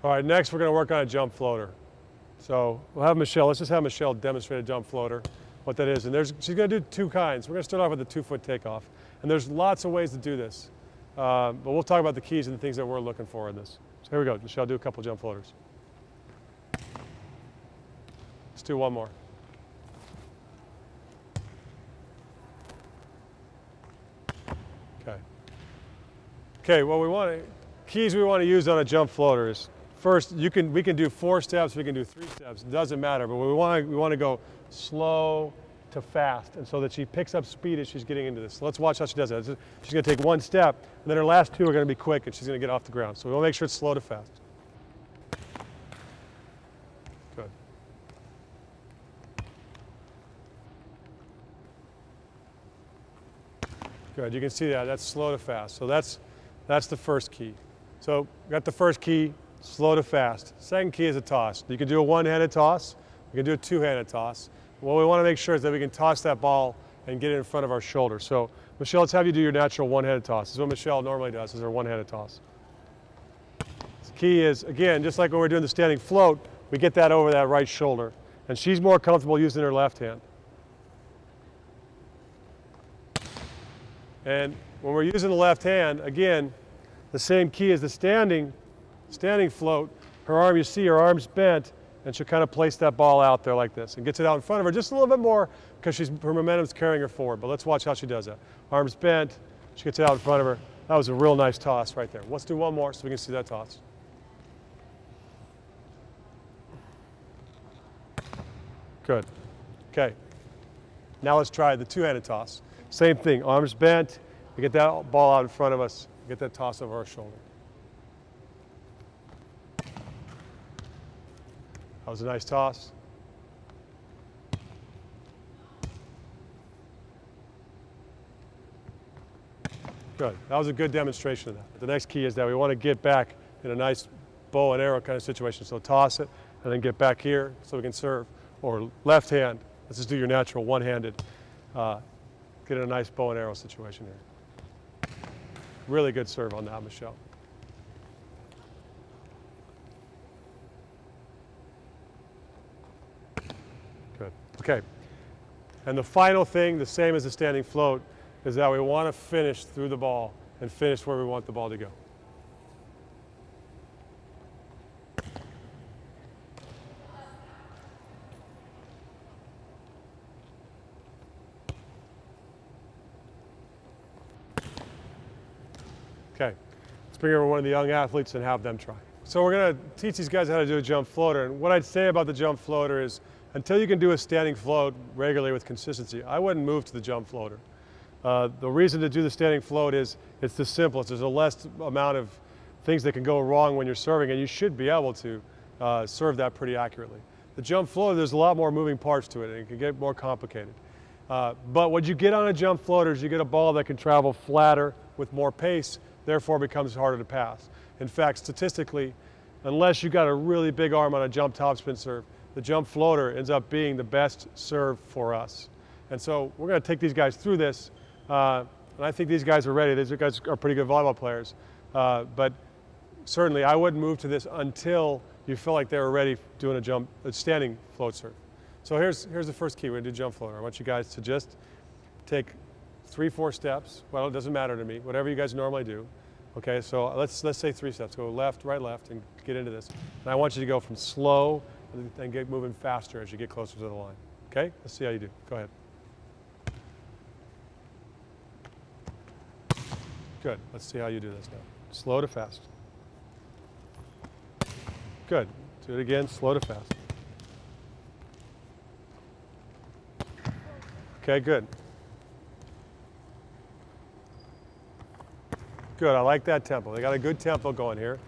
All right, next we're going to work on a jump floater. So we'll have Michelle, let's just have Michelle demonstrate a jump floater, what that is. And she's going to do two kinds. We're going to start off with a 2-foot takeoff. And there's lots of ways to do this. But we'll talk about the keys and the things that we're looking for in this. So here we go. Michelle, do a couple jump floaters. Let's do one more. Okay. Okay, what we want to, keys we want to use on a jump floater is, first, we can do 4 steps, we can do 3 steps, it doesn't matter, but we want to go slow to fast, and so that she picks up speed as she's getting into this. So let's watch how she does that. She's going to take 1 step, and then her last 2 are going to be quick, and she's going to get off the ground. So we want to make sure it's slow to fast. Good. Good, you can see that, that's slow to fast. So that's the first key. So we got the first key, slow to fast. Second key is a toss. You can do a one-handed toss, you can do a two-handed toss. What we want to make sure is that we can toss that ball and get it in front of our shoulder. So Michelle, let's have you do your natural one-handed toss. This is what Michelle normally does, is her one-handed toss. The key is, again, just like when we're doing the standing float, we get that over that right shoulder. And she's more comfortable using her left hand. And when we're using the left hand, again, the same key as the standing float. Her arm, you see her arm's bent, and she'll kind of place that ball out there like this and gets it out in front of her just a little bit more because her momentum's carrying her forward. But let's watch how she does that. Arm's bent, she gets it out in front of her. That was a real nice toss right there. Let's do one more so we can see that toss. Good. Okay. Now let's try the two-handed toss. Same thing, arms bent, we get that ball out in front of us, get that toss over our shoulder. That was a nice toss. Good. That was a good demonstration of that. The next key is that we want to get back in a nice bow and arrow kind of situation. So toss it and then get back here so we can serve. Or left hand, let's just do your natural one-handed. Get in a nice bow and arrow situation here. Really good serve on that, Michelle. Good. Okay. And the final thing, the same as the standing float, is that we want to finish through the ball and finish where we want the ball to go. Okay, let's bring over one of the young athletes and have them try. So we're going to teach these guys how to do a jump floater. And what I'd say about the jump floater is, until you can do a standing float regularly with consistency, I wouldn't move to the jump floater. The reason to do the standing float is it's the simplest. There's a less amount of things that can go wrong when you're serving, and you should be able to serve that pretty accurately. The jump floater, there's a lot more moving parts to it, and it can get more complicated. But what you get on a jump floater is you get a ball that can travel flatter with more pace, therefore becomes harder to pass. In fact, statistically, unless you got a really big arm on a jump topspin serve, the jump floater ends up being the best serve for us. And so we're going to take these guys through this, and I think these guys are ready. These guys are pretty good volleyball players, but certainly I wouldn't move to this until you feel like they were ready doing a standing float serve. So here's the first key. We're going to do jump floater. I want you guys to just take 3-4 steps. Well, it doesn't matter to me. Whatever you guys normally do. Okay, so let's say 3 steps. Go left, right, left, and get into this. And I want you to go from slow and get moving faster as you get closer to the line. Okay, let's see how you do. Go ahead. Good. Let's see how you do this now. Slow to fast. Good. Do it again. Slow to fast. Okay, good. Good, I like that tempo. They got a good tempo going here.